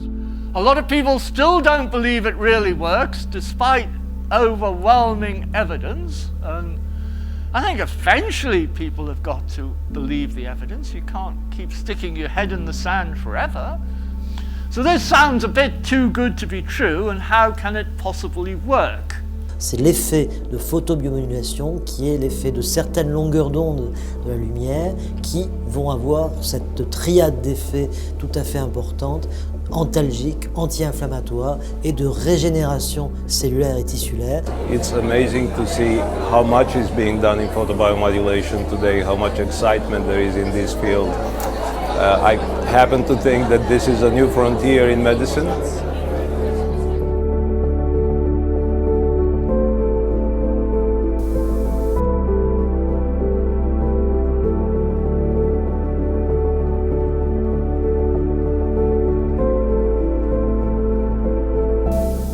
A lot of people still don't believe it really works, despite overwhelming evidence. And I think eventually people have got to believe the evidence. You can't keep sticking your head in the sand forever. So this sounds a bit too good to be true, and how can it possibly work? C'est l'effet de photobiomodulation qui est l'effet de certaines longueurs d'onde de la lumière qui vont avoir cette triade d'effets tout à fait importante, antalgique, anti-inflammatoire et de régénération cellulaire et tissulaire. It's amazing to see how much is being done in photobiomodulation today, how much excitement there is in this field. I happen to think that this is a new frontier in medicine.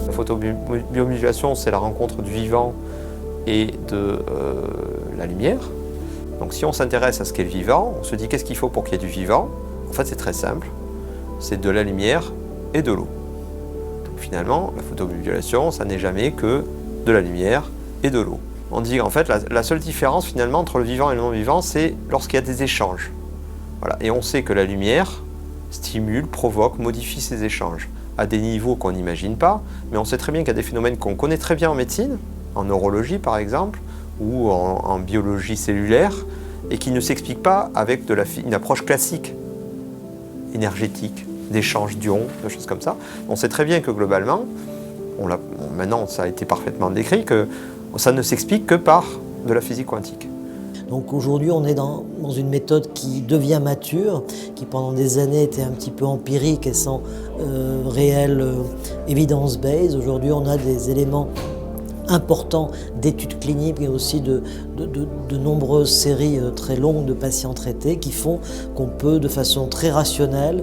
La photobiomodulation, c'est la rencontre du vivant et de la lumière. Donc si on s'intéresse à ce qu'est le vivant, on se dit qu'est-ce qu'il faut pour qu'il y ait du vivant? En fait, c'est très simple, c'est de la lumière et de l'eau. Donc finalement, la photobiomodulation, ça n'est jamais que de la lumière et de l'eau. On dit en fait la seule différence finalement entre le vivant et le non-vivant, c'est lorsqu'il y a des échanges. Voilà. Et on sait que la lumière stimule, provoque, modifie ces échanges à des niveaux qu'on n'imagine pas, mais on sait très bien qu'il y a des phénomènes qu'on connaît très bien en médecine, en neurologie par exemple, ou en biologie cellulaire, et qui ne s'expliquent pas avec une approche classique, énergétique, d'échange d'ions, de choses comme ça. On sait très bien que globalement, maintenant ça a été parfaitement décrit, que ça ne s'explique que par de la physique quantique. Donc aujourd'hui, on est dans une méthode qui devient mature, qui pendant des années était un petit peu empirique et sans réelle evidence-based. Aujourd'hui, on a des éléments importants d'études cliniques et aussi de nombreuses séries très longues de patients traités qui font qu'on peut, de façon très rationnelle,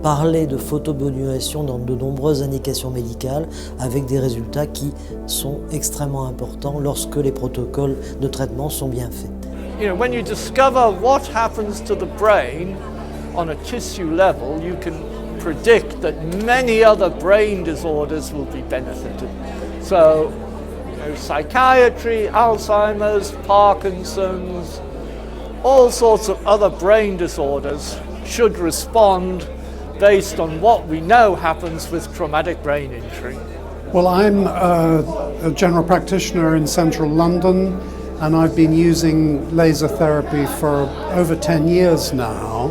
parler de photobiomodulation dans de nombreuses indications médicales avec des résultats qui sont extrêmement importants lorsque les protocoles de traitement sont bien faits. You know, when you discover what happens to the brain on a tissue level, you can predict that many other brain disorders will be benefited. So, you know, psychiatry, Alzheimer's, Parkinson's, all sorts of other brain disorders should respond based on what we know happens with traumatic brain injury. Well, I'm a general practitioner in central London, and I've been using laser therapy for over 10 years now.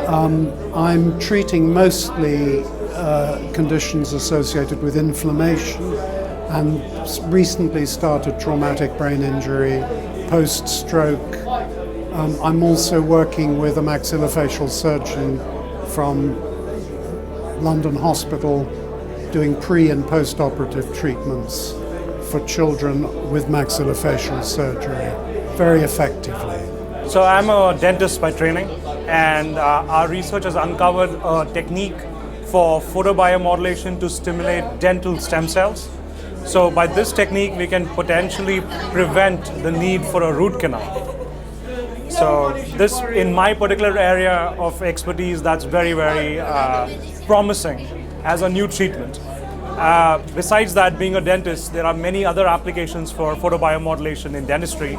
I'm treating mostly conditions associated with inflammation, and recently started traumatic brain injury, post-stroke. I'm also working with a maxillofacial surgeon from London Hospital doing pre- and post-operative treatments for children with maxillofacial surgery very effectively. So I'm a dentist by training, and our research has uncovered a technique for photobiomodulation to stimulate dental stem cells. So by this technique we can potentially prevent the need for a root canal. So this, in my particular area of expertise, that's very, very promising as a new treatment. Besides that, being a dentist, there are many other applications for photobiomodulation in dentistry,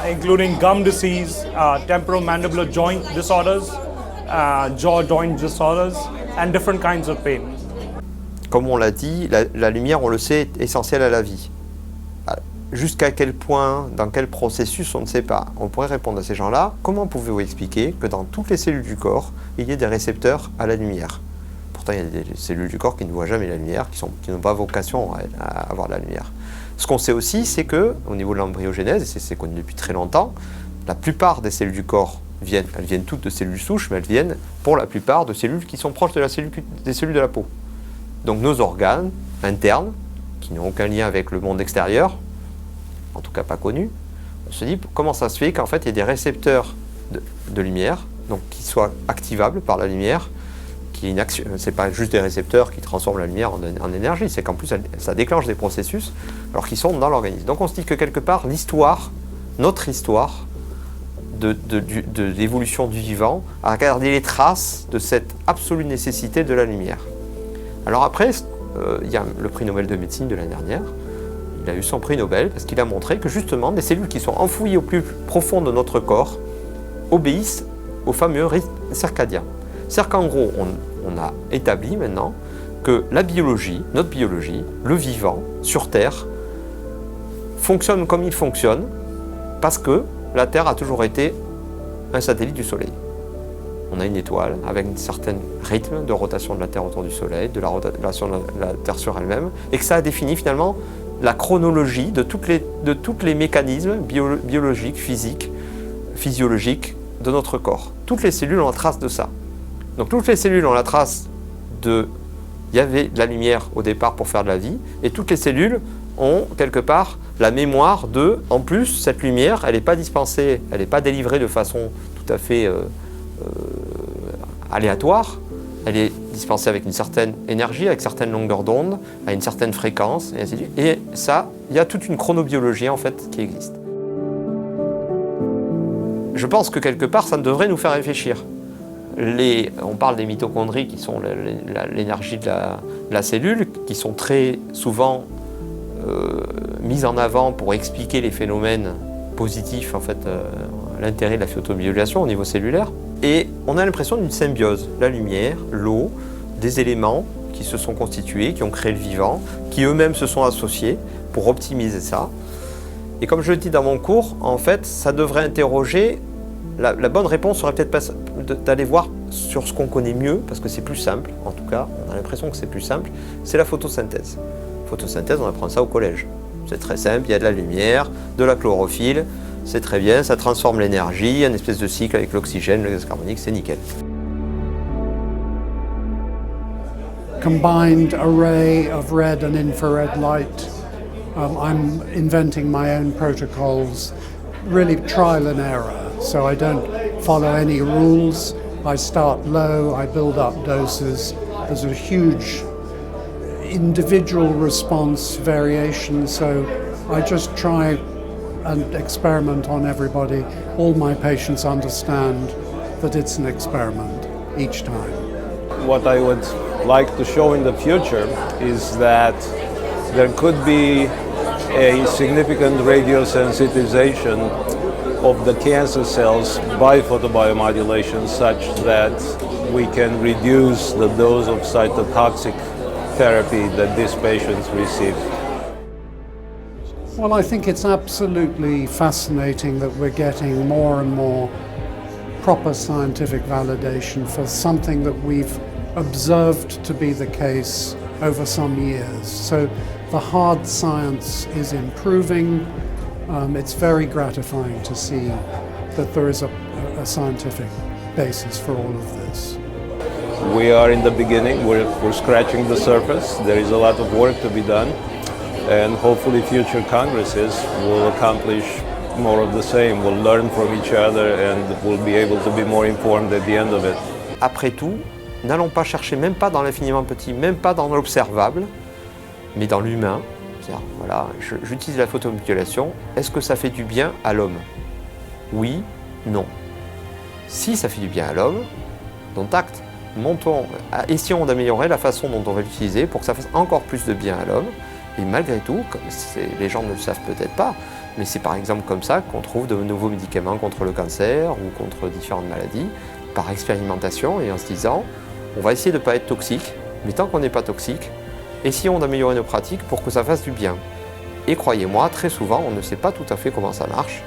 including gum disease, temporomandibular joint disorders, jaw joint disorders, and different kinds of pain. Comme on l'a dit, la lumière, on le sait, est essentielle à la vie. Jusqu'à quel point, dans quel processus, on ne sait pas. On pourrait répondre à ces gens-là, comment pouvez-vous expliquer que dans toutes les cellules du corps, il y ait des récepteurs à la lumière? Pourtant, il y a des cellules du corps qui ne voient jamais la lumière, qui n'ont pas vocation à avoir la lumière. Ce qu'on sait aussi, c'est qu'au niveau de l'embryogénèse, et c'est connu depuis très longtemps, la plupart des cellules du corps elles viennent toutes de cellules souches, mais elles viennent pour la plupart de cellules qui sont proches des cellules de la peau. Donc nos organes internes, qui n'ont aucun lien avec le monde extérieur, en tout cas pas connus, on se dit comment ça se fait qu'en fait il y ait des récepteurs de lumière, donc qui soient activables par la lumière, c'est pas juste des récepteurs qui transforment la lumière en énergie, c'est qu'en plus ça déclenche des processus alors qu'ils sont dans l'organisme. Donc on se dit que quelque part notre histoire de l'évolution du vivant a gardé les traces de cette absolue nécessité de la lumière. Alors après, il y a le prix Nobel de médecine de l'année dernière. Il a eu son prix Nobel parce qu'il a montré que justement des cellules qui sont enfouies au plus profond de notre corps obéissent au fameux rythme circadien. C'est-à-dire qu'en gros, on a établi maintenant que la biologie, notre biologie, le vivant sur Terre, fonctionne comme il fonctionne parce que la Terre a toujours été un satellite du Soleil. On a une étoile avec un certain rythme de rotation de la Terre autour du Soleil, de la rotation de la Terre sur elle-même, et que ça a défini finalement la chronologie de tous les mécanismes biologiques, physiques, physiologiques de notre corps. Toutes les cellules ont la trace de ça. Donc toutes les cellules ont la trace de... Il y avait de la lumière au départ pour faire de la vie, et toutes les cellules ont quelque part la mémoire de... En plus, cette lumière, elle n'est pas dispensée, elle n'est pas délivrée de façon tout à fait aléatoire. Elle est dispensée avec une certaine énergie, avec certaines longueurs d'onde, à une certaine fréquence, et ainsi de suite. Et ça, il y a toute une chronobiologie en fait qui existe. Je pense que quelque part, ça devrait nous faire réfléchir. On parle des mitochondries qui sont l'énergie de la cellule, qui sont très souvent mises en avant pour expliquer les phénomènes positifs, en fait, l'intérêt de la photomodulation au niveau cellulaire. Et on a l'impression d'une symbiose, la lumière, l'eau, des éléments qui se sont constitués, qui ont créé le vivant, qui eux-mêmes se sont associés pour optimiser ça. Et comme je le dis dans mon cours, en fait, ça devrait interroger, la bonne réponse serait peut-être d'aller voir sur ce qu'on connaît mieux, parce que c'est plus simple, en tout cas, on a l'impression que c'est plus simple, c'est la photosynthèse. Photosynthèse, on apprend ça au collège. C'est très simple, il y a de la lumière, de la chlorophylle, c'est très bien, ça transforme l'énergie, un espèce de cycle avec l'oxygène, le gaz carbonique, c'est nickel. Combined array of red and infrared light. I'm inventing my own protocols, really trial and error. So I don't follow any rules. I start low, I build up doses. There's a huge individual response variation, so I just try and experiment on everybody. All my patients understand that it's an experiment each time. What I would like to show in the future is that there could be a significant radiosensitization of the cancer cells by photobiomodulation such that we can reduce the dose of cytotoxic therapy that these patients receive. Well, I think it's absolutely fascinating that we're getting more and more proper scientific validation for something that we've observed to be the case over some years. So the hard science is improving. It's very gratifying to see that there is a scientific basis for all of this. We are in the beginning, we're scratching the surface. There is a lot of work to be done, and hopefully future congresses will accomplish more of the same. We'll learn from each other and we'll be able to be more informed at the end of it. Après tout, n'allons pas chercher, même pas dans l'infiniment petit, même pas dans l'observable, mais dans l'humain. C'est-à-dire, voilà, j'utilise la photomodulation, est-ce que ça fait du bien à l'homme? Oui, non. Si ça fait du bien à l'homme, dont acte, essayons d'améliorer la façon dont on va l'utiliser pour que ça fasse encore plus de bien à l'homme. Et malgré tout, les gens ne le savent peut-être pas, mais c'est par exemple comme ça qu'on trouve de nouveaux médicaments contre le cancer ou contre différentes maladies, par expérimentation et en se disant, on va essayer de ne pas être toxique, mais tant qu'on n'est pas toxique, essayons d'améliorer nos pratiques pour que ça fasse du bien. Et croyez-moi, très souvent, on ne sait pas tout à fait comment ça marche,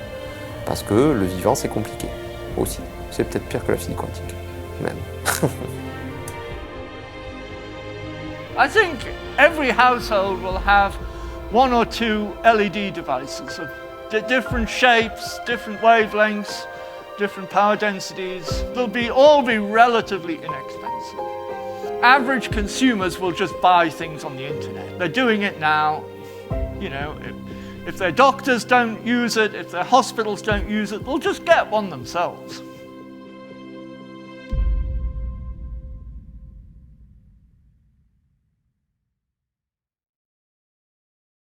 parce que le vivant, c'est compliqué aussi. C'est peut-être pire que la physique quantique, même. I think every household will have one or two LED devices of different shapes, different wavelengths, different power densities. They'll all be relatively inexpensive. Average consumers will just buy things on the internet. They're doing it now. You know, if their doctors don't use it, if their hospitals don't use it, they'll just get one themselves.